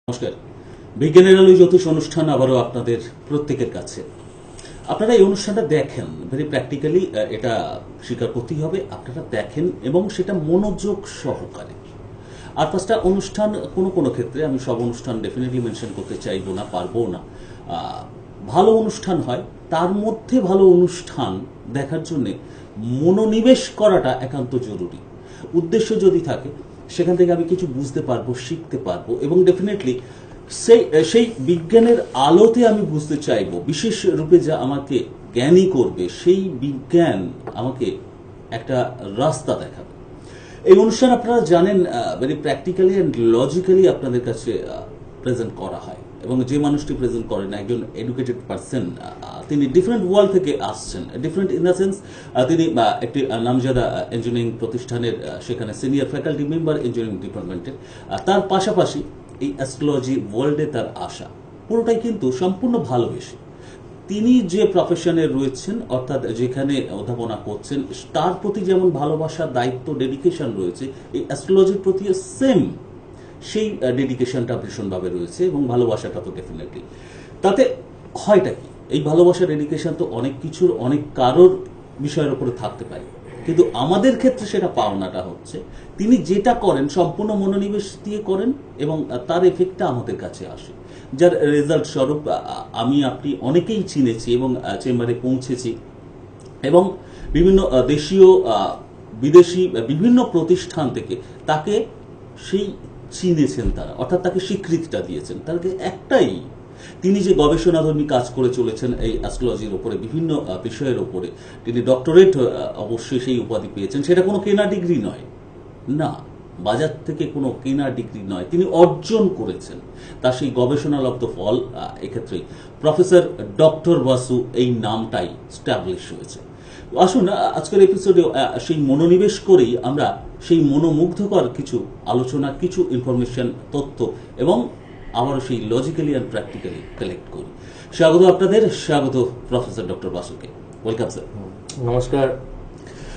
নমস্কার। বিজ্ঞানের আলো জ্যোতিষ অনুষ্ঠান আবারও আপনাদের প্রত্যেকের কাছে। আপনারা এই অনুষ্ঠানটা দেখেন ভেরি প্র্যাকটিক্যালি, এটা স্বীকার করতেই হবে। আপনারা দেখেন এবং সেটা মনোযোগ সহকারে। আর পাঁচটা অনুষ্ঠান কোনো কোনো ক্ষেত্রে, আমি সব অনুষ্ঠান ডেফিনেটলি মেনশন করতে চাইবো না, পারবো না, ভালো অনুষ্ঠান হয়। তার মধ্যে ভালো অনুষ্ঠান দেখার জন্যে মনোনিবেশ করাটা একান্ত জরুরি। উদ্দেশ্য যদি থাকে সেখান থেকে আমি কিছু বুঝতে পারবো, শিখতে পারবো এবং ডেফিনেটলি সেই বিজ্ঞানের আলোতে আমি বুঝতে চাইবো। বিশেষ রূপে যা আমাকে জ্ঞানী করবে, সেই বিজ্ঞান আমাকে একটা রাস্তা দেখাবে। এই অনুষ্ঠান আপনারা জানেন ভেরি প্র্যাকটিক্যালি অ্যান্ড লজিক্যালি আপনাদের কাছে প্রেজেন্ট করা হয়। এবং যে মানুষটি প্রেজেন্ট করেন একজন এডুকেটেড পারসন, তিনি ডিফারেন্ট ওয়ার্ল্ড থেকে আসছেন। ডিফারেন্ট ইন দ্য সেন্স, তিনি একটি নামজাদা ইঞ্জিনিয়ারিং প্রতিষ্ঠানের সেখানে সিনিয়র ফ্যাকাল্টি মেম্বার ইঞ্জিনিয়ারিং ডিপার্টমেন্টের। তার পাশাপাশি এই অ্যাস্ট্রোলজি ওয়ার্ল্ডে তার আসা পুরোটাই কিন্তু সম্পূর্ণ ভালোবেসে। তিনি যে প্রফেশনে রয়েছেন, অর্থাৎ যেখানে অধ্যাপনা করছেন, তার প্রতি যেমন ভালোবাসা, দায়িত্ব, ডেডিকেশন রয়েছে, এই অ্যাস্ট্রোলজির প্রতি সেম সেই ডেডিকেশনটা ভীষণভাবে রয়েছে এবং ভালোবাসাটা তো ডেফিনেটলি। তাতে হয়টা কি, এই ভালোবাসা, ডেডিকেশন তো অনেক কিছুর, অনেক কারোর বিষয়ের উপরে থাকতে পারে, কিন্তু আমাদের ক্ষেত্রে সেটা পাওনাটা হচ্ছে তিনি যেটা করেন সম্পূর্ণ মনোনিবেশ দিয়ে করেন এবং তার এফেক্টটা আমাদের কাছে আসে, যার রেজাল্ট স্বরূপ আমি আপনি অনেকেই চিনেছি এবং চেম্বারে পৌঁছেছি এবং বিভিন্ন দেশীয়, বিদেশি বিভিন্ন প্রতিষ্ঠান থেকে তাকে সেই চিনেছেন তারা, অর্থাৎ তাকে স্বীকৃতিটা দিয়েছেন। তাকে একটাই, তিনি যে গবেষণাধর্মী কাজ করে চলেছেন এই অ্যাস্ট্রোলজির উপরে, বিভিন্ন বিষয়ের উপরে, তিনি ডক্টরেট অবশ্যই সেই উপাধি পেয়েছেন। সেটা কোনো কেনা ডিগ্রি নয়, না, বাজার থেকে কোনো কেনা ডিগ্রি নয়, তিনি অর্জন করেছেন। তার সেই গবেষণালব্ধ ফল এক্ষেত্রেই প্রফেসর ডক্টর বাসু এই নামটাই স্ট্যাবলিশ হয়েছে। আসুন আজকের এপিসোডে সেই মনোনিবেশ করেই আমরা সেই মনোমুগ্ধকর কিছু আলোচনা, কিছু ইনফরমেশন, তথ্য এবং আবারও সেই লজিক্যালি অ্যান্ড প্র্যাকটিক্যালি কালেক্ট করি। স্বাগত আপনাদের, স্বাগত প্রফেসর ডক্টর বাসুকে। Welcome sir. নমস্কার।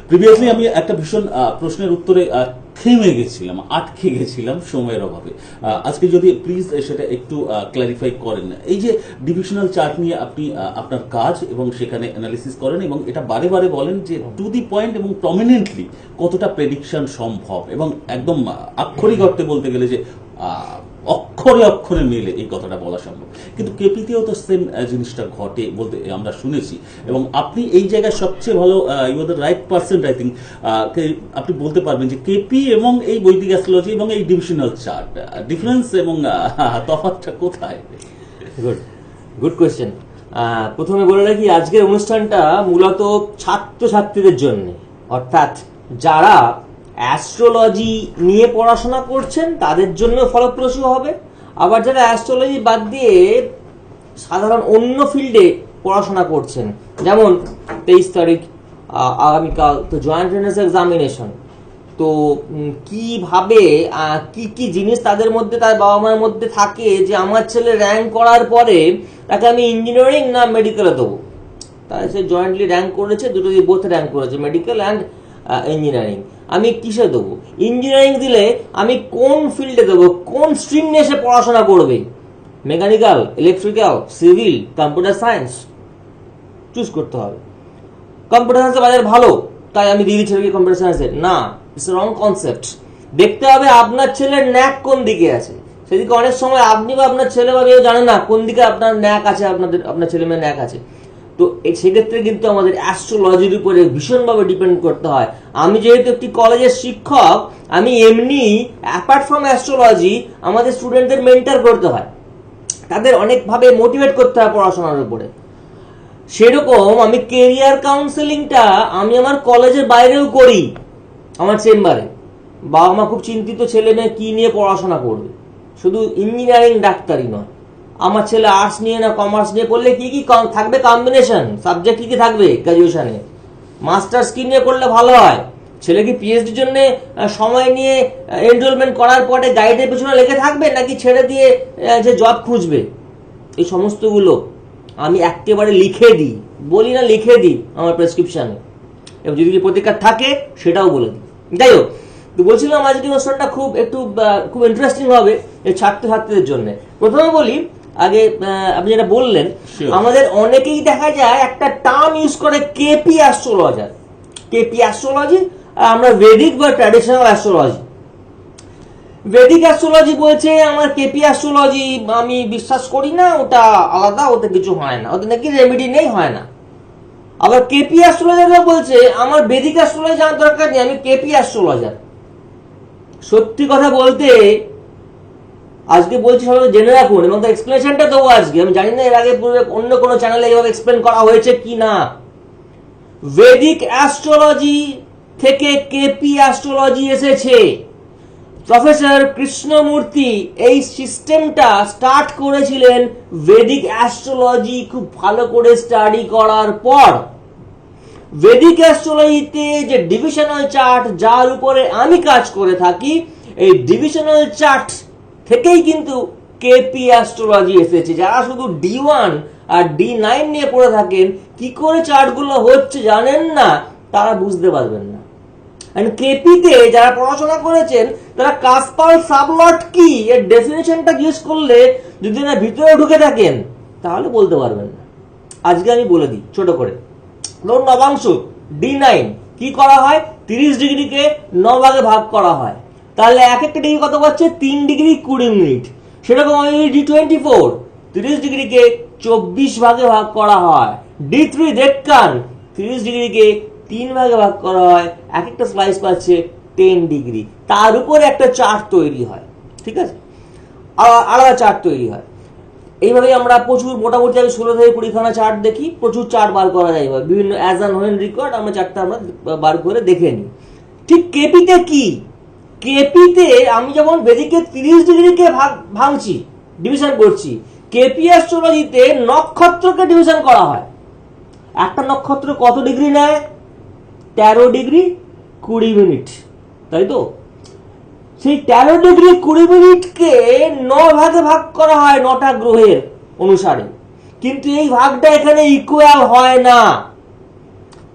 প্রিভিয়াসলি আমি একটা ভীষণ প্রশ্নের উত্তরে থেমে গেছিলাম, আটকে গেছিলাম সময়ের অভাবে। আজকে যদি প্লিজ সেটা একটু ক্ল্যারিফাই করেন। এই যে ডিভিশনাল চার্ট নিয়ে আপনি আপনার কাজ এবং সেখানে অ্যানালিসিস করেন এবং এটা বারে বারে বলেন যে টু দি পয়েন্ট এবং প্রমিনেন্টলি কতটা প্রেডিকশন সম্ভব এবং একদম আক্ষরিক অর্থে বলতে গেলে যে অক্ষরে অক্ষরে মিলে এই কথাটা বলা সম্ভব। কিন্তু কেপিতেও তো সেম জিনিসটা ঘটে বলতে আমরা শুনেছি এবং আপনি এই জায়গায় সবচেয়ে ভালো, you are the right person I think, আপনি বলতে পারবেন যে কেপি এবং এই বৈদিক অ্যাস্ট্রোলজি এবং এই ডিভিশনাল চার্ট ডিফারেন্স এবং তফাৎটা কোথায়? Good question. প্রথমে বলে রাখি, আজকের অনুষ্ঠানটা মূলত ছাত্রছাত্রীদের জন্য, অর্থাৎ যারা অ্যাস্ট্রোলজি নিয়ে পড়াশোনা করছেন তাদের জন্য ফলপ্রসূ হবে। আবার যারা অ্যাস্ট্রোলজি বাদ দিয়ে সাধারণ অন্য ফিল্ডে পড়াশোনা করছেন, যেমন 23 তারিখ আগামীকাল তো জয়েন্ট এন্ট্রান্স এক্সামিনেশন, তো কিভাবে কি কি জিনিস তাদের মধ্যে, তার বাবা মায়ের মধ্যে থাকে যে আমার ছেলে র্যাঙ্ক করার পরে তাকে আমি ইঞ্জিনিয়ারিং না মেডিকেলে দেবো। তাই সে জয়েন্টলি র্যাঙ্ক করেছে, দুটো দিয়ে বোথ র্যাঙ্ক করেছে, মেডিকেল অ্যান্ড ইঞ্জিনিয়ারিং। আমি কিসে দেবো? ইঞ্জিনিয়ারিং দিলে আমি কোন ফিল্ডে দেবো, কোন স্ট্রিম নিয়ে সে পড়াশোনা করবে, mechanical, electrical, civil, computer science, choose করতে হবে। কম্পিউটার সায়েন্সের বাজার ভালো তাই আমি দিয়ে দিচ্ছি কম্পিউটার সায়েন্সে, না, ইটস রং কনসেপ্ট। দেখতে হবে আপনার ছেলের ন্যাক কোন দিকে আছে। সেদিকে অনেক সময় আপনি বা আপনার ছেলে বা কেউ জানে না কোন দিকে আপনার ন্যাক আছে, আপনার ছেলে মেয়ের ন্যাক আছে। তো সেক্ষেত্রে কিন্তু আমাদের অ্যাস্ট্রোলজির উপরে ভীষণভাবে ডিপেন্ড করতে হয়। আমি যেহেতু একটি কলেজের শিক্ষক, আমি এমনি অ্যাপার্ট ফ্রম অ্যাস্ট্রোলজি আমাদের স্টুডেন্টদের মেন্টর করতে হয়, তাদের অনেকভাবে মোটিভেট করতে হয় পড়াশোনার উপরে। সেরকম আমি কেরিয়ার কাউন্সেলিংটা আমি আমার কলেজের বাইরেও করি, আমার চেম্বারে। বাবা মা খুব চিন্তিত ছেলে মেয়ে কি নিয়ে পড়াশোনা করবে, শুধু ইঞ্জিনিয়ারিং ডাক্তারি নয়, আমার ছেলে আর্টস নিয়ে না কমার্স নিয়ে পড়লে কি কি থাকবে, কম্বিনেশন সাবজেক্ট কি কি থাকবে গ্রাজুয়েশনে, মাস্টার্স কি নিয়ে করলে ভালো হয়, ছেলে কি পিএইচডির জন্য সময় নিয়ে এনরোলমেন্ট করার পরে গাইডের পেছনে লেগে থাকবে নাকি ছেড়ে দিয়ে যে জব খুঁজবে। এই সমস্তগুলো আমি একেবারে লিখে দিই, বলি না লিখে দিই আমার প্রেসক্রিপশনে, এবং যদি প্রতিকার থাকে সেটাও বলে দিই। যাই হোক, তো বলছিলাম আজকে অনুষ্ঠানটা খুব ইন্টারেস্টিং হবে এই ছাত্রছাত্রীদের জন্য। প্রথমে বলি, আগে আপনি যেটা বললেন, Sure. আমাদের অনেকেই দেখা যায় একটা টার্ম ইউজ করে কেপি অ্যাস্ট্রোলজার। কেপি অ্যাস্ট্রোলজি, আমরা ভেদিক বা ট্র্যাডিশনাল অ্যাস্ট্রোলজি। ভেদিক অ্যাস্ট্রোলজি বলছে আমার কেপি অ্যাস্ট্রোলজি আমি বিশ্বাস করি না, ওটা আলাদা, ওতে কিছু হয় না, ওতে নাকি রেমেডি নেই, হয় না। আবার কেপি অ্যাস্ট্রোলজাররা বলছে আমার বেদিক অ্যাস্ট্রোলজি জানার দরকার নেই, আমি কেপি অ্যাস্ট্রোলজার। সত্যি কথা বলতে আজকে বলছি সবাই জেনে রাখুন, এবং তার এক্সপ্লেনেশনটা দেবো আজকে। আমি জানি না এর আগে পূর্বে অন্য কোনো চ্যানেলে এইভাবে এক্সপ্লেন করা হয়েছে কি না। ভেদিক অ্যাস্ট্রোলজি থেকে কেপি অ্যাস্ট্রোলজি এসেছে। প্রফেসর কৃষ্ণমূর্তি এই সিস্টেমটা স্টার্ট করেছিলেন ভেদিক অ্যাস্ট্রোলজি খুব ভালো করে স্টাডি করার পর। ভেদিক অ্যাস্ট্রোলজিতে যে ডিভিশনাল চার্ট, যার উপরে আমি কাজ করে থাকি, এই ডিভিশনাল চার্ট থেকেই কিন্তু কেপি অ্যাস্ট্রোলজি এসেছে। যারা শুধু D1 আর D9 নিয়ে পড়ে থাকেন, কি করে চার্টগুলো হচ্ছে জানেন না, তারা বুঝতে পারবেন না। কেপিতে যারা পড়াশোনা করেছেন তারা কাসপাল সাবলট কি এর ডেফিনেশনটা জিজ্ঞেস করলে যদি না ভিতরে ঢুকে থাকেন তাহলে বলতে পারবেন না। আজকে আমি বলে দিই ছোট করে। ধরুন নবাংশ D9 কি করা হয়, 30 ডিগ্রিকে 9 ভাগে ভাগ করা হয়, তাহলে এক একটা ডিগ্রি কত পাচ্ছে, 3 ডিগ্রি 20 মিনিট। সেরকম D24 30 ডিগ্রিকে 24 ভাগে ভাগ করা হয়। D3 ডেক্কান 30 ডিগ্রিকে 3 ভাগে ভাগ করা হয়, এক একটা স্লাইস পাচ্ছে 10 ডিগ্রি। তার উপরে একটা চার্ট তৈরি হয়, ঠিক আছে, আলাদা চার্ট তৈরি হয়। এইভাবেই আমরা প্রচুর, মোটামুটি আমি 16 থেকে 20 খানা চার্ট দেখি, প্রচুর চার্ট বার করা যায় বিভিন্ন অ্যাজ অ্যান হোয়েন রেকর্ড, আমরা চার্টটা আমরা বার করে দেখে নিই। ঠিক কেপিতে কি, কেপিতে আমি যেমন বেদিকে 30 ডিগ্রিকে ভাঙছি, ডিভিশন করছি, কেপি অ্যাস্ট্রোলজিতে নক্ষত্রকে ডিভিশন করা হয়। একটা নক্ষত্র কত ডিগ্রি নেয়, 13 ডিগ্রি 20 মিনিট, তাই তো? সেই 13 ডিগ্রি 20 মিনিটকে 9 ভাগে ভাগ করা হয় 9টা গ্রহের অনুসারে, কিন্তু এই ভাগটা এখানে ইকুয়াল হয় না।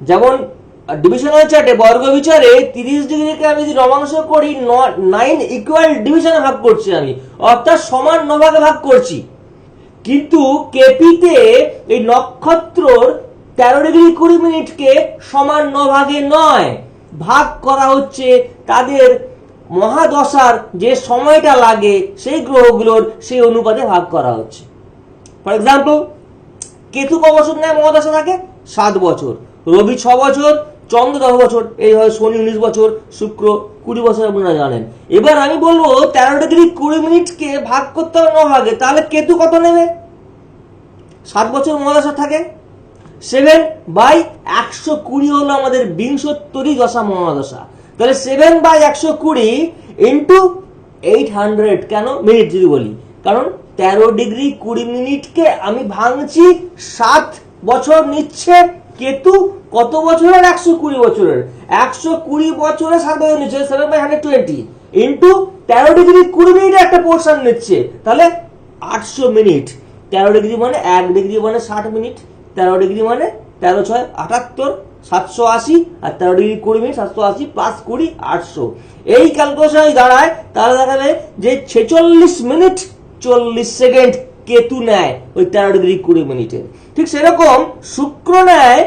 যেমন ডিভিশনাল চার্টে বর্গ বিচারে 30 ডিগ্রিকে আমি যদি নবাংশ করি, 9 ইকুয়াল ডিভিশনে ভাগ করছি আমি, অর্থাৎ সমান 9 ভাগে ভাগ করছি। কিন্তু কেপিতে এই নক্ষত্রর 13 ডিগ্রি 20 মিনিটকে সমান 9 ভাগে নয়, ভাগ করা হচ্ছে তাদের মহাদশার যে সময়টা লাগে সেই গ্রহগুলোর সেই অনুপাতে ভাগ করা হচ্ছে। ফর এক্সাম্পল, কেতু ক বছর নেয় মহাদশা থাকে, 7 বছর, রবি 6 বছর, চন্দ্র 10 বছর, এইভাবে শনি 19 বছর, শুক্র 20 বছর, আপনারা জানেন। এবার আমি বলবো 13 ডিগ্রি 20 মিনিটকে ভাগ করতে হবে 9 ভাগে, তাহলে কেতু কত নেবে, 7 বছর মহাদশা থাকে, 7/120 হলো আমাদের বিংশোত্তরী দশা মহাদশা। তাহলে 7/120 ইন্টু 800, কেন মিনিট যদি বলি, কারণ 13 ডিগ্রি 20 মিনিটকে আমি ভাঙছি 7 বছর নিচ্ছে কেতু, কত বছরের, 120 বছরের, 120 বছরে 7 বছর নিচ্ছে, 7/120 ইন্টু 13 ডিগ্রি 20 মিনিটের একটা পোর্শন নিচ্ছে, তাহলে 800 মিনিট। 13 ডিগ্রি মানে 1 ডিগ্রি মানে 60 মিনিট, 13 ডিগ্রি মানে 13 6 78, 780, আর 13 ডিগ্রি 20 মিনিট 780 প্লাস 20 800। এই ক্যালকুলেশন দাঁড়ায়, তাহলে দেখাবে যে 46 মিনিট 40 সেকেন্ড কেতু নেয় ওই 13 ডিগ্রি 20 মিনিটে। ঠিক সেরকম শুক্র নেয়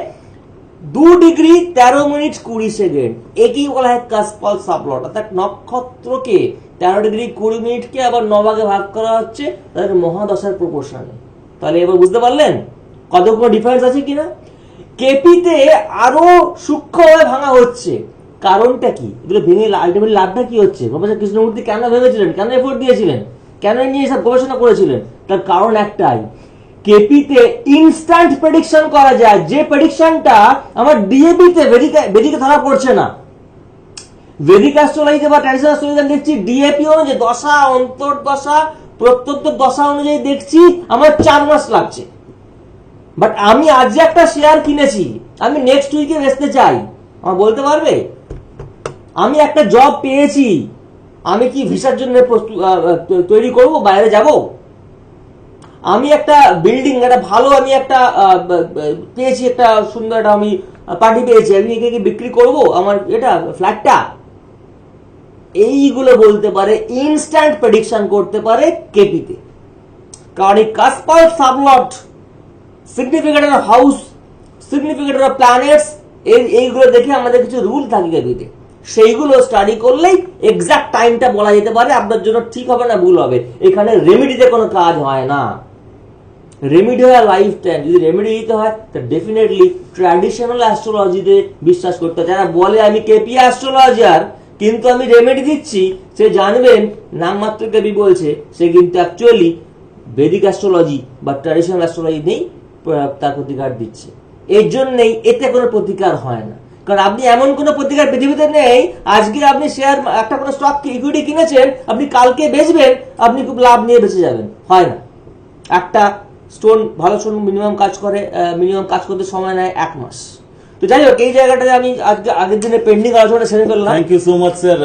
2 ডিগ্রি 13 মিনিট 20 সেকেন্ড। একেই বলা হয় কাসপাল সাবলট, অর্থাৎ নক্ষত্রকে 13 ডিগ্রি 20 মিনিটকে আবার 9 ভাগে ভাগ করা হচ্ছে তাদের মহাদশার প্রপোর্শনে। তাহলে এবার বুঝতে পারলেন কতগুলো ডিফারেন্স আছে কিনা। কেপিতে আরো সূক্ষ্মভাবে ভাঙা হচ্ছে, কারণটা কি, এগুলো ভেঙে আলটিমেটলি লাভটা কি হচ্ছে, প্রফেসর কৃষ্ণমূর্তি কেন ভেবেছিলেন, কেন এফোর্ট দিয়েছিলেন, কেন নিয়ে সব গবেষণা করেছিলেন, তার কারণ একটাই, কেপিতে ইনস্ট্যান্ট প্রেডিকশন করা যায়, যে প্রেডিকশনটা আমার ডিএপিতে বেদিকে ধরা পড়ছে না। ভেদিক অ্যাস্ট্রোলজিতে বা ট্র্যাডিশনাল অ্যাস্ট্রোলজিতে দেখছি ডিএপি অনুযায়ী দশা, অন্তর্দশা, প্রত্যন্ত দশা অনুযায়ী দেখছি আমার 4 মাস লাগছে। বাট আমি আজ একটা শেয়ার কিনেছি, আমি নেক্সট উইকে বেচতে চাই, আমার বলতে পারবে? আমি একটা জব পেয়েছি, আমি কি ভিসার জন্য তৈরি করব, বাইরে যাব? আমি একটা বিল্ডিং, একটা ভালো, আমি একটা পেয়েছি, একটা সুন্দর একটা আমি পার্টি পেয়েছি, আমি একে বিক্রি করব আমার এটা ফ্ল্যাটটা? এইগুলো বলতে পারে, ইনস্ট্যান্ট প্রেডিকশন করতে পারে কেপিতে। কারণ এই cuspal sub lord, significator of house, significator of planets, এইগুলো দেখে আমাদের কিছু রুল থাকে কেপিতে, সেইগুলো স্টাডি করলেই এক্সাক্ট টাইমটা বলা যেতে পারে আপনার জন্য ঠিক হবে না ভুল হবে। এখানে রেমেডিতে কোনো কাজ হয় না, রেমেডি হয় লাইফ টাইম। যদি রেমেডি দিতে হয় তো ডেফিনেটলি ট্র্যাডিশনাল অ্যাস্ট্রোলজিতে বিশ্বাস করতে হয়। যারা বলে আমি কেপি অ্যাস্ট্রোলজার কিন্তু আমি রেমেডি দিচ্ছি, সে জানবেন নামমাত্র কেপি বলছে, সে কিন্তু অ্যাকচুয়ালি বেদিক অ্যাস্ট্রোলজি বা ট্র্যাডিশনাল অ্যাস্ট্রোলজি নেই তার প্রতিকার দিচ্ছে। এর জন্যই এতে কোনো প্রতিকার হয় না। কারণ আপনি এমন কোনো প্রতিকার পৃথিবীতে নেই, আজকে আপনি শেয়ার একটা কোনো স্টক ইকুইটি কিনেছেন, আপনি কালকে বেচবেন, আপনি খুব লাভ নিয়ে বেঁচে যাবেন, হয় না। একটা স্টোন, ভালো স্টোন মিনিমাম কাজ করতে সময় নেয় 1 মাস। তো যাই হোক, এই জায়গাটাতে আমি আজকে আগের দিনে পেন্ডিং আলোচনা সেরে ফেললাম। Thank you so much sir.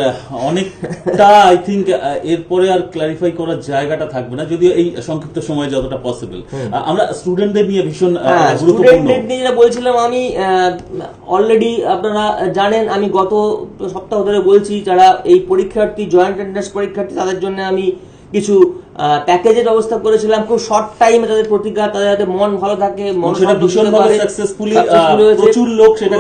অনেকটা আই থিঙ্ক এরপরে আর ক্লারিফাই করার জায়গাটা থাকবে না, যদিও এই সংক্ষিপ্ত সময়ে যতটা পসিবল। আমরা স্টুডেন্টদের নিয়ে ভীষণ গুরুত্বপূর্ণ স্টুডেন্টদের যেটা বলছিলাম, আমি অলরেডি আপনারা জানেন, আমি গত সপ্তাহ ধরে বলছি যারা এই পরীক্ষার্থী, জয়েন্ট এন্ট্রান্স পরীক্ষার্থী, তাদের জন্য আমি কিছু প্যাকেজের ব্যবস্থা করেছিলাম। খুব শর্ট টাইমে তাদের প্রতিকার, তাদের যাতে মন ভালো থাকে, সেটা ভীষণভাবে সাকসেসফুলি প্রচুর লোক সেটা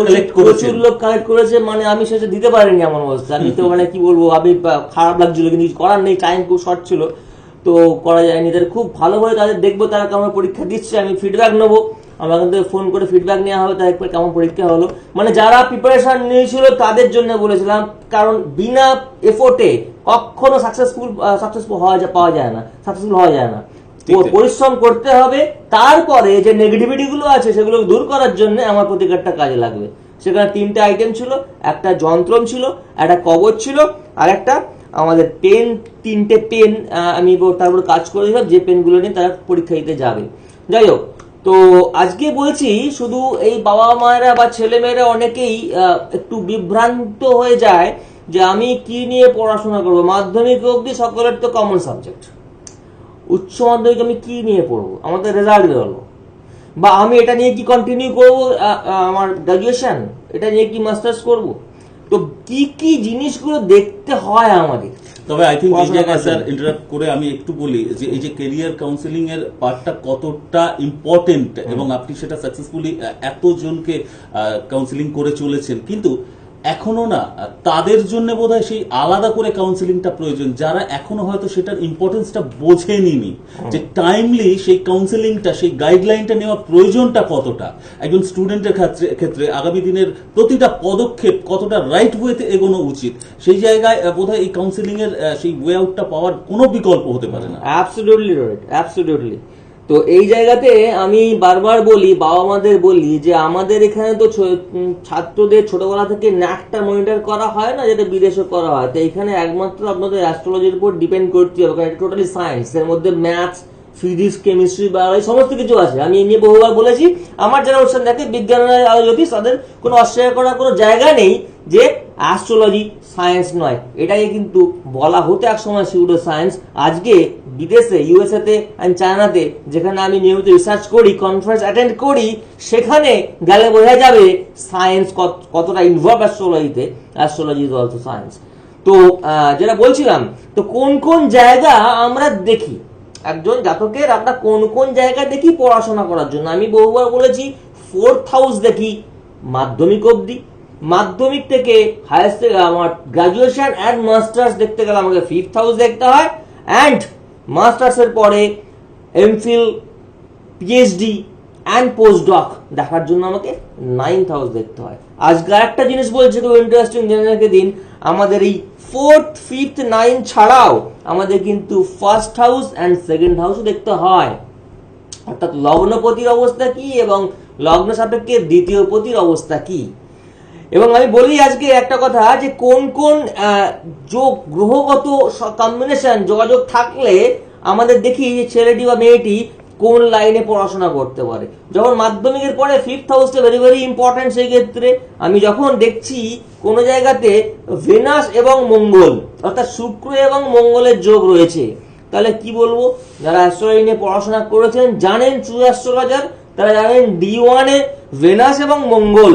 কালেক্ট করেছে। মানে আমি সেটা দিতে পারিনি এমন অবস্থা। আমি তো মানে কি বলবো, আমি খারাপ লাগছিল, কিন্তু কিছু করার নেই, টাইম খুব শর্ট ছিল, তো করা যায়নি। তাদের খুব ভালোভাবে তাদের দেখবো তারা কেমন পরীক্ষা দিচ্ছে, আমি ফিডব্যাক নেবো, আমার এখান থেকে ফোন করে ফিডব্যাক নেওয়া হবে তাদের কেমন পরীক্ষা হলো। মানে যারা প্রিপারেশন নিয়েছিল তাদের জন্য বলেছিলাম, কারণ বিনা এফোর্টে কখনো সাকসেসফুল পাওয়া যায় না, সাকসেসফুল হওয়া যায় না। পরিশ্রম করতে হবে, তারপরে যে নেগেটিভিটি গুলো আছে সেগুলো দূর করার জন্য আমার প্রতিকারটা কাজে লাগবে। সেখানে 3টে আইটেম ছিল, একটা যন্ত্রম ছিল, একটা কবচ ছিল, আর একটা আমাদের পেন, 3টে পেন আমি তারপর কাজ করে দিলাম, যে পেনগুলো নিয়ে তারা পরীক্ষা দিতে যাবে। যাই হোক, তো আজকে বলছি শুধু এই বাবা মায়েরা বা ছেলে মেয়েরা অনেকেই একটু বিভ্রান্ত হয়ে যায় যে আমি কি নিয়ে পড়াশোনা করবো। মাধ্যমিক অবধি সকলের তো কমন সাবজেক্ট, উচ্চ মাধ্যমিক আমি কি নিয়ে পড়বো, আমাদের রেজাল্ট বেরোলো, বা আমি এটা নিয়ে কি কন্টিনিউ করবো আমার গ্রাজুয়েশন, এটা নিয়ে কি মাস্টার্স করব। তো কি কি জিনিসগুলো দেখতে হয় আমাদের। তবে আই থিঙ্ক এই জায়গায় স্যার ইন্টারাপ্ট করে আমি একটু বলি যে এই যে ক্যারিয়ার কাউন্সিলিং এর পার্টটা কতটা ইম্পর্টেন্ট, এবং আপনি সেটা সাকসেসফুলি এতজনকে কাউন্সিলিং করে চলেছেন, কিন্তু এখনো না তাদের জন্য বোধহয় সেই আলাদা করে কাউন্সিলিংটা প্রয়োজন, যারা এখনো হয়তো সেটার ইম্পর্টেন্সটা বোঝেনি, যে টাইমলি সেই কাউন্সিলিংটা, সেই গাইডলাইনটা নেওয়া প্রয়োজনটা কতটা একজন স্টুডেন্টের ক্ষেত্রে আগামী দিনের প্রতিটা পদক্ষেপ কতটা রাইট ওয়েতে এগোনো উচিত, সেই জায়গায় বোধহয় এই কাউন্সিলিং এর সেই ওয়ে আউটটা পাওয়ার কোনো বিকল্প হতে পারে না। Absolutely right, absolutely. তো এই জায়গাতে আমি বারবার বলি, বাবা মাদের বলি, যে আমাদের এখানে তো ছাত্রদের ছোটবেলা থেকে ন্যাকটা মনিটর করা হয় না, যেটা বিদেশে করা হয়। তো এখানে একমাত্র আপনাদের অ্যাস্ট্রোলজির উপর ডিপেন্ড করতে হবে, কারণ এটা টোটালি সায়েন্স, এর মধ্যে ম্যাথস, ফিজিক্স, কেমিস্ট্রি, বায়োলজি সমস্ত কিছু আছে। আমি এই নিয়ে বহুবার বলেছি, আমার যারা অনুষ্ঠান দেখে বিজ্ঞানের আলোচনা, তাদের কোনো অস্বীকার করার কোনো জায়গা নেই যে অ্যাস্ট্রোলজি সায়েন্স নয়। এটাকে কিন্তু বলা হতো এক সময় সিউডো সায়েন্স। আজকে বিদেশে, ইউএসএ তে এন্ড চায়নাতে, যেখানে আমি নিয়মিত রিসার্চ করি, কনফারেন্স অ্যাটেন্ড করি, সেখানে গেলে বোঝা যাবে সায়েন্স কতটা ইনভলভ অ্যাস্ট্রোলজিতে। Astrology is also science. তো যেটা বলছিলাম, তো কোন কোন জায়গা আমরা দেখি একজন জাতকের, আমরা কোন কোন জায়গা দেখি পড়াশোনা করার জন্য। আমি বহুবার বলেছি 4th হাউস দেখি মাধ্যমিক অবধি, মাধ্যমিক থেকে হায়ার আমার গ্রাজুয়েশন অ্যান্ড মাস্টার্স দেখতে গেলে আমাকে 5th হাউস দেখতে হয়, অ্যান্ড মাস্টার্স এর পরে এমফিল, পিএইচডি অ্যান্ড পোস্টডক দেখার জন্য আমাকে 9th হাউস দেখতে হয়। আজকে একটা জিনিস বলছে, খুব ইন্টারেস্টিং জেনে রেখে দিন, আমাদের এই 4th, 5th, 9th ছাড়াও আমাদের কিন্তু 1st হাউস অ্যান্ড 2nd হাউসও দেখতে হয়। অর্থাৎ লগ্নপতির অবস্থা কি এবং লগ্ন সাপেক্ষে দ্বিতীয় পতির অবস্থা কি। এবং আমি বলি আজকে একটা কথা, যে কোন কোন যোগ, গ্রহগত কম্বিনেশন, যোগাযোগ থাকলে আমাদের দেখি যে ছেলেটি বা মেয়েটি কোন লাইনে পড়াশোনা করতে পারে। যখন মাধ্যমিকের পরে 5th হাউসটা ভেরি ভেরি ইম্পর্টেন্ট। সেই ক্ষেত্রে আমি যখন দেখছি কোন জায়গাতে ভেনাস এবং মঙ্গল, অর্থাৎ শুক্র এবং মঙ্গলের যোগ রয়েছে, তাহলে কি বলবো, যারা অ্যাস্ট্রোলজি নিয়ে পড়াশোনা করেছেন, জানেন ট্রু অ্যাস্ট্রোলজার, তারা জানেন D1 এ ভেনাস এবং মঙ্গল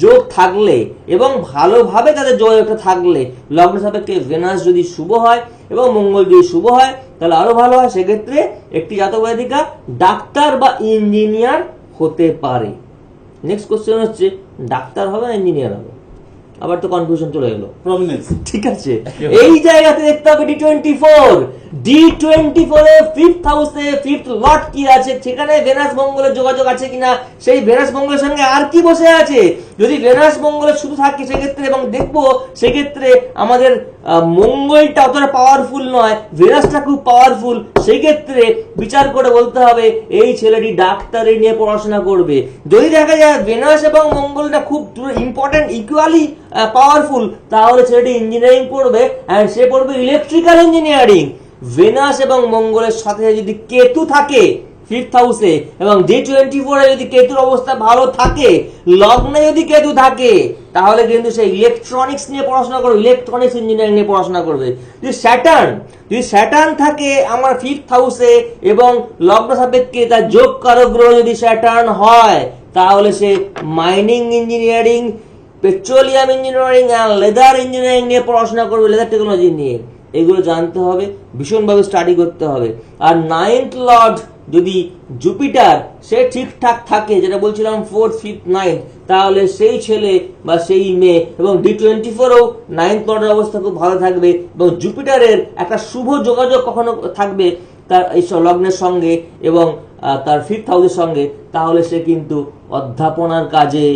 যোগ থাকলে এবং ভালোভাবে তাদের যোগটা থাকলে লগ্ন সাপেক্ষে ভেনাস যদি শুভ হয় এবং মঙ্গল যদি শুভ হয় তাহলে আরো ভালো হয়। সেক্ষেত্রে একটি জাতক জাতিকা ডাক্তার বা ইঞ্জিনিয়ার হতে পারে। নেক্সট কোশ্চেন হচ্ছে ডাক্তার হবে না ইঞ্জিনিয়ার হবে? আবার তো কনফিউশন চলে গেল। প্রমিনেন্স। ঠিক আছে, এই জায়গাতে দেখতে হবে D24 এ ফিফথ হাউসে ফিফথ লট কি আছে, সেখানে ভেনাস মঙ্গলের যোগাযোগ আছে কিনা, সেই ভেনাস মঙ্গলের সঙ্গে আর কি বসে আছে। যদি ভেনাস মঙ্গলের শুধু থাকে সেক্ষেত্রে, এবং দেখবো সেক্ষেত্রে আমাদের মঙ্গলটা অতটা পাওয়ারফুল নয়, ভেনাসটা খুব পাওয়ারফুল। সেই ক্ষেত্রে বিচার করে বলতে হবে এই ছেলেটি ডাক্তারি নিয়ে পড়াশোনা করবে। যদি দেখা যায় ভেনাস এবং মঙ্গলটা খুব ইম্পর্টেন্ট, ইকুয়ালি পাওয়ারফুল, তাহলে ছেলেটি ইঞ্জিনিয়ারিং পড়বে, আর সে পড়বে ইলেকট্রিক্যাল ইঞ্জিনিয়ারিং। ভেনাস এবং মঙ্গলের সাথে যদি কেতু থাকে ফিফথ হাউসে এবং D24 এ যদি কেতুর অবস্থা ভালো থাকে, লগ্নে যদি কেতু থাকে, তাহলে কিন্তু সে ইলেকট্রনিক্স নিয়ে পড়াশোনা করবে, ইলেকট্রনিক্স ইঞ্জিনিয়ারিং নিয়ে পড়াশোনা করবে। যদি স্যাটার্ন থাকে আমার ফিফথ হাউসে এবং লগ্ন সাপেক্ষে তার যোগ কারক গ্রহ যদি স্যাটার্ন হয়, তাহলে সে মাইনিং ইঞ্জিনিয়ারিং, পেট্রোলিয়াম ইঞ্জিনিয়ারিং আর লেদার ইঞ্জিনিয়ারিং নিয়ে পড়াশোনা করবে, লেদার টেকনোলজি নিয়ে। এগুলো জানতে হবে, ভীষণভাবে স্টাডি করতে হবে। আর নাইন্থ লর্ড যদি জুপিটার সে ঠিকঠাক থাকে, যেটা বলছিলাম 4th, 5th, 9th, তাহলে সেই ছেলে বা সেই মেয়ে, এবং D24 নাইন্থ লর্ডের অবস্থা খুব ভালো থাকবে এবং জুপিটারের একটা শুভ যোগাযোগ কখনো থাকবে তার এই লগ্নের সঙ্গে এবং তার ফিফথ হাউসের সঙ্গে, তাহলে সে কিন্তু অধ্যাপনার কাজে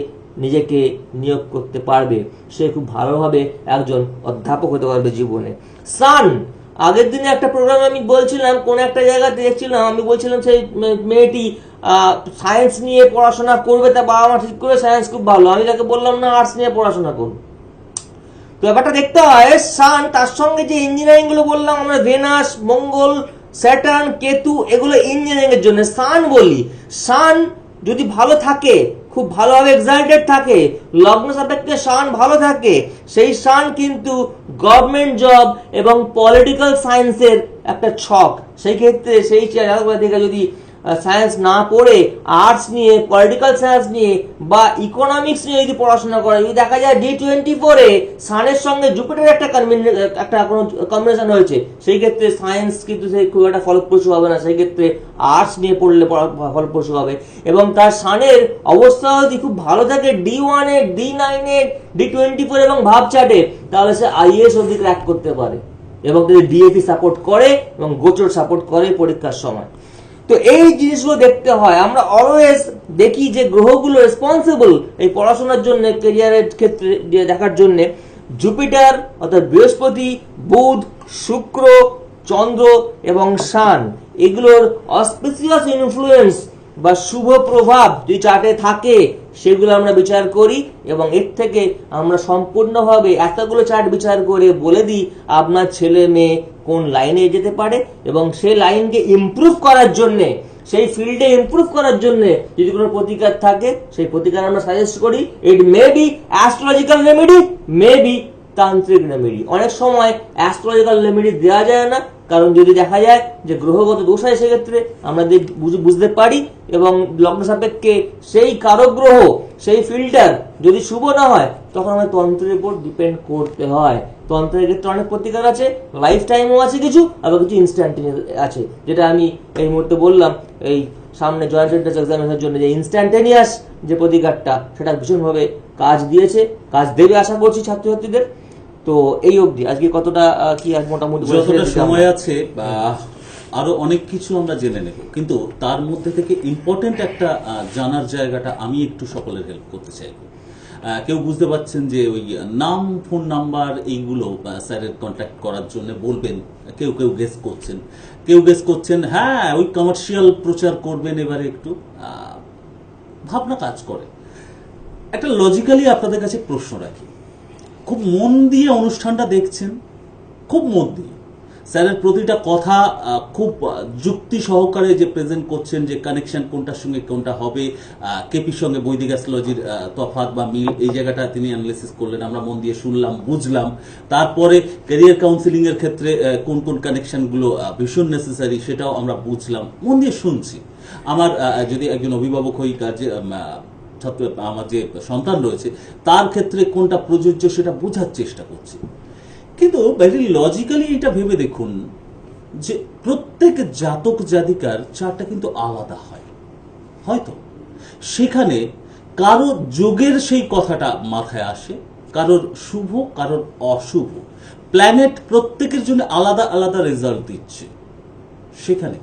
নিজেকে নিয়োগ করতে পারবে। সে খুব ভালোভাবে একজন অধ্যাপক হতে পারবে জীবনে। সান, আগের দিনে একটা প্রোগ্রামে আমি বলছিলাম, কোন একটা জায়গাতে দেখছিলাম, আমি বলছিলাম সেই মেয়েটি সায়েন্স নিয়ে পড়াশোনা করবে, তা বাবা মা ঠিক করে সায়েন্স খুব ভালো, আমি তাকে বললাম না আর্টস নিয়ে পড়াশোনা করুন। তো ব্যাপারটা দেখতে হয় সান, তার সঙ্গে যে ইঞ্জিনিয়ারিং গুলো বললাম আমরা, ভেনাস, মঙ্গল, স্যাটার্ন, কেতু, এগুলো ইঞ্জিনিয়ারিং এর জন্য সান বলি। সান যদি ভালো থাকে, খুব ভালোভাবে এক্সাইটেড থাকে, লগ্ন সাপেক্ষে সান ভালো থাকে, সেই সান কিন্তু গভর্নমেন্ট জব এবং পলিটিক্যাল সায়েন্সের একটা ছক। সেই ক্ষেত্রে সেই জায়গা যদি সায়েন্স না পড়ে আর্টস নিয়ে, পলিটিক্যাল সায়েন্স নিয়ে বা ইকোনমিক্স নিয়ে যদি পড়াশোনা করে, যদি দেখা যায় D24 এ সানের সঙ্গে জুপিটার একটা কম্বিনেশন হয়েছে, সেই ক্ষেত্রে সায়েন্স কিন্তু সেই খুব একটা ফলপ্রসূ হবে না। সেই ক্ষেত্রে আর্টস নিয়ে পড়লে ফলপ্রসূ হবে। এবং তার সানের অবস্থা যদি খুব ভালো থাকে D1 এ, D9 এ, D24 এবং ভাব চাটে, তাহলে সে IAS অবধি ক্র্যাক করতে পারে এবং যদি DAP সাপোর্ট করে এবং গোচর সাপোর্ট করে পরীক্ষার সময়। তো এই জিনিসগুলো দেখতে হয়। আমরা অলওয়েজ দেখি যে গ্রহগুলো রেসপন্সিবল এই পড়াশোনার জন্য, ক্যারিয়ারের ক্ষেত্রে দেখার জন্য, জুপিটার অর্থাৎ বৃহস্পতি, বুধ, শুক্র, চন্দ্র এবং সান, এগুলোর অসপিসিয়াস ইনফ্লুয়েন্স বা শুভ প্রভাব যদি চার্টে থাকে, সেগুলো আমরা বিচার করি এবং এর থেকে আমরা সম্পূর্ণভাবে এতগুলো চার্ট বিচার করে বলে দিই আপনার ছেলে মেয়ে কোন লাইনে যেতে পারে এবং সেই লাইনকে ইমপ্রুভ করার জন্যে, সেই ফিল্ডে ইমপ্রুভ করার জন্য যদি কোনো প্রতিকার থাকে, সেই প্রতিকার আমরা সাজেস্ট করি। It may be astrological remedy, may be তান্ত্রিক রেমেডি। অনেক সময় অ্যাস্ট্রোলজিক্যাল রেমেডি দেওয়া যায় না, কারণ যদি দেখা যায় যে গ্রহগত দোষ হয়, সেক্ষেত্রে আমরা বুঝতে পারি এবং লগ্ন সাপেক্ষে সেই কারক গ্রহ, সেই ফিল্টার যদি শুভ না হয়, তখন আমাদের তন্ত্রের উপর ডিপেন্ড করতে হয়। তন্ত্রের ক্ষেত্রে অনেক প্রতিকার আছে, লাইফ টাইমও আছে কিছু, আবার কিছু ইনস্ট্যান্টেনিয়াস আছে, যেটা আমি এই মুহূর্তে বললাম। এই সামনে জয়েন্ট এন্ট্রান্স এক্সামিনেশনের জন্য যে ইনস্ট্যান্টেনিয়াস যে প্রতিকারটা, সেটা ভীষণভাবে কাজ দিয়েছে, কাজ দেবে আশা করছি ছাত্রছাত্রীদের। তো এই অবধি আজকে কতটা কি মোটামুটি যতটা সময় আছে আরো অনেক কিছু আমরা জেনে নেব, কিন্তু তার মধ্যে থেকে ইম্পর্টেন্ট একটা জানার জায়গাটা আমি একটু সকলের হেল্প করতে চাইব। কেউ বুঝতে পারছেন যে ওই নাম, ফোন নাম্বার এইগুলো স্যারের কন্ট্যাক্ট করার জন্য বলবেন, কেউ গেস করছেন হ্যাঁ ওই কমার্শিয়াল প্রচার করবেন। এবারে একটু ভাবনা কাজ করে। একটা লজিক্যালি আপনাদের কাছে প্রশ্ন রাখি, খুব মন দিয়ে অনুষ্ঠানটা দেখছেন, খুব মন দিয়ে, স্যারের প্রতিটা কথা খুব যুক্তি সহকারে যে প্রেজেন্ট করছেন, যে কানেকশন কোনটার সঙ্গে কোনটা হবে, কেপির সঙ্গে বৈদিক অ্যাস্ট্রোলজির তফাৎ বা মিল, এই জায়গাটা তিনি অ্যানালিসিস করলেন, আমরা মন দিয়ে শুনলাম, বুঝলাম। তারপরে ক্যারিয়ার কাউন্সিলিং এর ক্ষেত্রে কোন কোন কানেকশনগুলো ভীষণ নেসেসারি সেটাও আমরা বুঝলাম, মন দিয়ে শুনছি। আমার যদি একজন অভিভাবক হই, কাজে ছাত্র, আমার যে সন্তান রয়েছে তার ক্ষেত্রে কোনটা প্রযোজ্য সেটা বোঝার চেষ্টা করছি। কিন্তু ভেরি লজিক্যালি এটা ভেবে দেখুন যে প্রত্যেক জাতক জাতিকার চারটা কিন্তু আলাদা হয়, হয়তো সেখানে কারো যোগের সেই কথাটা মাথায় আসে, কারোর শুভ, কারোর অশুভ। প্ল্যানেট প্রত্যেকের জন্য আলাদা আলাদা রেজাল্ট দিচ্ছে। সেখানে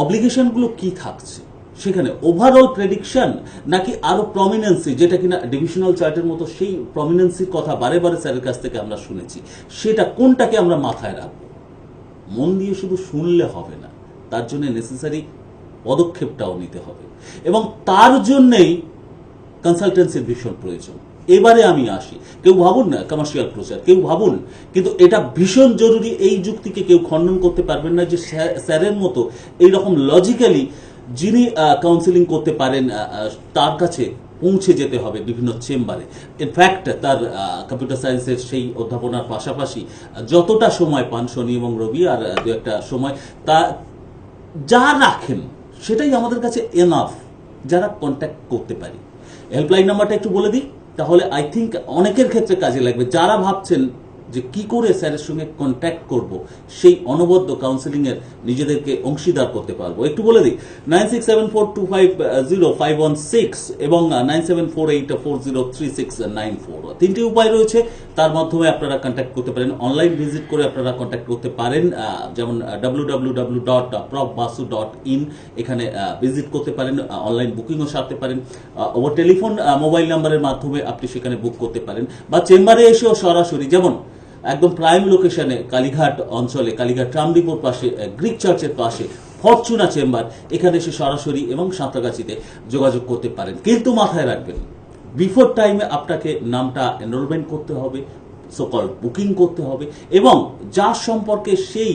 অব্লিগেশনগুলো কি থাকছে, সেখানে ওভারঅল প্রেডিকশন নাকি আরো প্রমিনেন্সি, যেটা কিনা ডিভিশনাল চার্টের মতো সেই প্রমিনেন্সির কথা বারে বারে স্যারের কাছ থেকে আমরা শুনেছি, সেটা কোনটাকে আমরা মাথায় রাখবো? মন দিয়ে শুধু শুনলে হবে না, তার জন্য নেসেসারি পদক্ষেপটাও নিতে হবে, এবং তার জন্যই কনসালটেন্সির ভীষণ প্রয়োজন। এবারে আমি আসি, কেউ ভাবুন না কমার্শিয়াল প্রচার, কেউ ভাবুন, কিন্তু এটা ভীষণ জরুরি। এই যুক্তিকে কেউ খণ্ডন করতে পারবেন না যে স্যারের মতো এইরকম লজিক্যালি যিনি কাউন্সিলিং করতে পারেন তার কাছে পৌঁছে যেতে হবে বিভিন্ন চেম্বারে। ইনফ্যাক্ট তার কম্পিউটার সায়েন্সের সেই অধ্যাপনার পাশাপাশি যতটা সময় পান, শনি এবং রবি আর দু একটা সময়, তা যা রাখেন সেটাই আমাদের কাছে এনাফ যারা কন্ট্যাক্ট করতে পারি। হেল্পলাইন নাম্বারটা একটু বলে দিই, তাহলে আই থিঙ্ক অনেকের ক্ষেত্রে কাজে লাগবে। যারা ভাবছেন যে কি করে স্যারের সঙ্গে কন্ট্যাক্ট করব, সেই অনবদ্য কাউন্সিলিং এর নিজেদেরকে অংশীদার করতে পারবো, একটু বলে দিই। 9674250516 এবং 9748403694, তিনটি উপায় রয়েছে। তার মাধ্যমে আপনারা কন্ট্যাক্ট করতে পারেন। অনলাইন ভিজিট করে আপনারা কন্ট্যাক্ট করতে পারেন, যেমন www.profbasu.in, এখানে ভিজিট করতে পারেন, অনলাইন বুকিংও সারতে পারেন। ওভার টেলিফোন মোবাইল নাম্বারের মাধ্যমে আপনি সেখানে বুক করতে পারেন, বা চেম্বারে এসেও সরাসরি, যেমন একদম প্রাইম লোকেশনে কালীঘাট অঞ্চলে, কালীঘাট ট্রামডিপোর পাশে, গ্রিক চার্চের পাশে ফরচুনা চেম্বার, এখানে এসে সরাসরি এবং সাঁতরাগাছিতে যোগাযোগ করতে পারেন। কিন্তু মাথায় রাখবেন, বিফোর টাইমে আপনাকে নামটা এনরোলমেন্ট করতে হবে, সোকল বুকিং করতে হবে, এবং যার সম্পর্কে সেই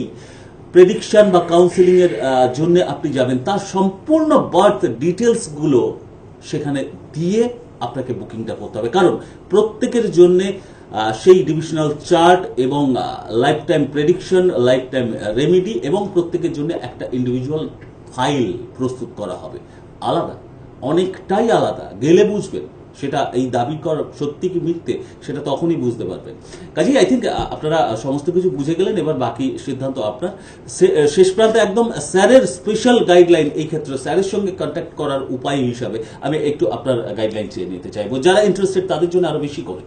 প্রেডিকশন বা কাউন্সিলিং এর জন্য আপনি যাবেন তার সম্পূর্ণ বার্থ ডিটেলস গুলো সেখানে দিয়ে আপনাকে বুকিংটা করতে হবে। কারণ প্রত্যেকের জন্য সেই ডিভিশনাল চার্ট এবং life time prediction, life time remedy, এবং প্রত্যেকের জন্য একটা ইন্ডিভিজুয়াল ফাইল প্রস্তুত করা হবে। আলাদা, অনেকটাই আলাদা, গেলে বুঝবেন সেটা এই দাবি করা সত্যি কি মিথ্যে সেটা তখনই বুঝতে পারবেন। কাজেই আই থিঙ্ক আপনারা সমস্ত কিছু বুঝে গেলেন, এবার বাকি সিদ্ধান্ত আপনার। শেষ প্রান্তে একদম স্যারের স্পেশাল গাইডলাইন, এই ক্ষেত্রে স্যারের সঙ্গে কন্ট্যাক্ট করার উপায় হিসাবে আমি একটু আপনার গাইডলাইন চেয়ে নিতে চাইবো, যারা ইন্টারেস্টেড তাদের জন্য আরো বেশি করে।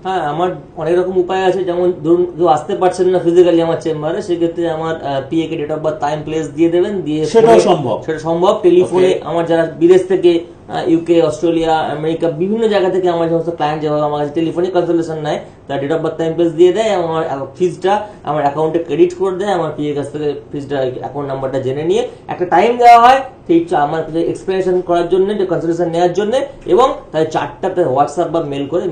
হ্যাঁ, আমার অনেক রকম উপায় আছে। যেমন ধরুন কেউ আসতে পারছেন না ফিজিক্যালি আমার চেম্বারে, সেক্ষেত্রে আমার পিএ কে date of birth, time, place দিয়ে দেবেন, দিয়ে সেটাও সম্ভব, সেটা সম্ভব। টেলিফোনে আমার যারা বিদেশ থেকে, ইউকে, অস্ট্রেলিয়া, আমেরিকা, বিভিন্ন জায়গা থেকে আমার সমস্ত ক্লায়েন্ট যেভাবে আমার কাছে টেলিফোনে কনসালটেশন নেয়, তার date of birth, time, place দিয়ে দেয়, এবং আমার ফিজটা আমার অ্যাকাউন্টে ক্রেডিট করে দেয়। আমার পিএ কাছ থেকে ফিজটা, অ্যাকাউন্ট নাম্বারটা জেনে নিয়ে একটা টাইম দেওয়া হয় ঠিক আমার এক্সপ্লেনেশন করার জন্য, কনসালটেশন নেওয়ার জন্য, এবং তাই চারটা হোয়াটসঅ্যাপ বা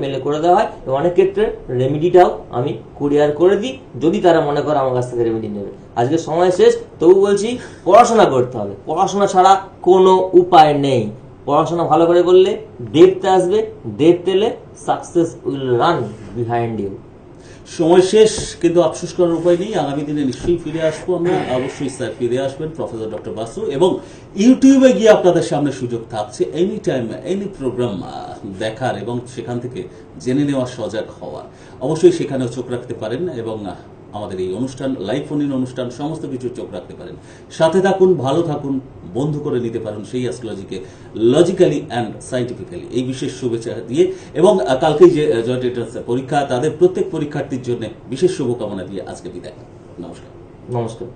মেলে করে দেওয়া হয়। এবং অনেক ক্ষেত্রে রেমেডিটাও আমি কুরিয়ার করে দিই, যদি তারা মনে করে আমার কাছ থেকে রেমেডি নেবে। আজকে সময় শেষ, তবু বলছি পড়াশোনা করতে হবে, পড়াশোনা ছাড়া কোনো উপায় নেই। পড়াশোনা ভালো করে করলে ডেপথ আসবে, ডেপথ এলে success will run behind you. সময় শেষ, কিন্তু আফসোস করার উপায় নেই। আগামী দিনে নিশ্চয়ই ফিরে আসবো আমরা, অবশ্যই স্যার ফিরে আসবেন, প্রফেসর ডক্টর বাসু, এবং ইউটিউবে গিয়ে আপনাদের সামনে সুযোগ থাকছে এনি টাইম এনি প্রোগ্রাম দেখার এবং সেখান থেকে জেনে নেওয়ার, সজাগ হওয়ার। অবশ্যই সেখানেও চোখ রাখতে পারেন, এবং আমাদের এই অনুষ্ঠান, লাইভ ফোন ইন অনুষ্ঠান, সমস্ত কিছু চোখ রাখতে পারেন। সাথে থাকুন, ভালো থাকুন, বন্ধু করে নিতে পারেন সেই অ্যাস্ট্রোলজিকে লজিক্যালি অ্যান্ড সাইন্টিফিক্যালি, এই বিশেষ শুভেচ্ছা দিয়ে, এবং কালকেই যে জয়েন্ট এন্ট্রান্স পরীক্ষা, তাদের প্রত্যেক পরীক্ষার্থীর জন্য বিশেষ শুভকামনা দিয়ে আজকে বিদায়। নমস্কার। নমস্কার।